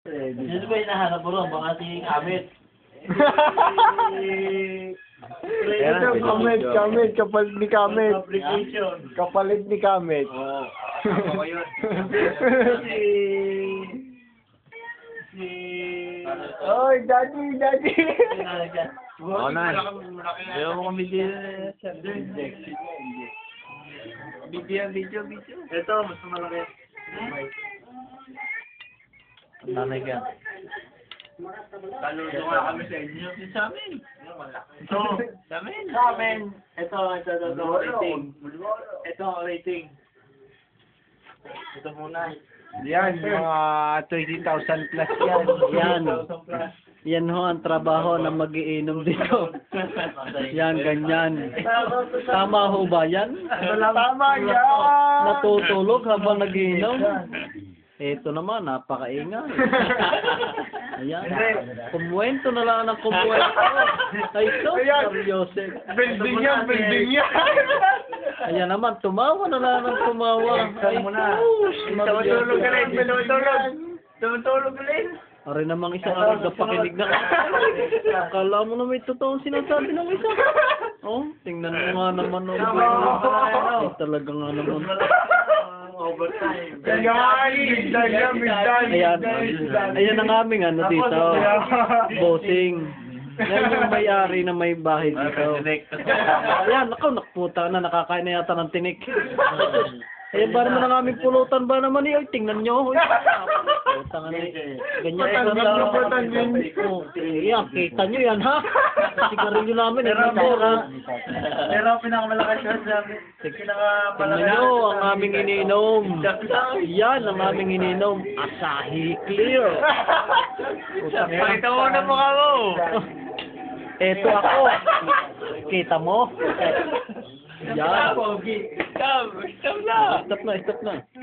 Sino ba hinahanap mo ron? Baka si Kamit. Ito, Kamit, kapalit ni Kamit. Application. Kapalit ni Kamit. Oo. Ako yun. Si... Oy, daddy! Oo na. Ayaw mo kami din. Video. Ito, mas malaki. Ang nanay ka. Saludo nga kami sa inyo. Sa amin. Ito, sa amin. Ito, rating. Ito, rating. Ito muna. Yan, mga 20,000 plus yan. Yan. Yan ho ang trabaho na magiinom dito. Yan, ganyan. Tama ho ba yan? Tama yan! Natutulog habang nagiinom? Ito naman, napakaingay. Ayan. Kumuwento na lang ng kumuwento. Ay, so, Joseph. Building yan! Ayan naman, tumawa na lang ng tumawa. Ay, Tumutulog ulit! Ari namang isang araw na pakinig na. Akala mo na may totoong sinasabi ng isa. Oh, tingnan mo nga naman. Ay, talaga nga naman. Overtime. Ayan ang aming ano dito. Bossing. Yan yung may-ari na may bahay dito. Ayan, nakaputa na, nakakain na yata ng tinik. Ayan ba naman ang aming pulutan ba naman eh? Tingnan nyo. Pulutan na ganyan. Ayan, kita nyo yan ha? Sigarilyo namin. Pero pinakamalakas yun sa amin. Tingnan nyo ang aming ininom. Yan ang aming ininom. Asahi Clear. Pakita mo na mukha mo. Eto ako. Kita mo? Yan. Stop na. Stop na.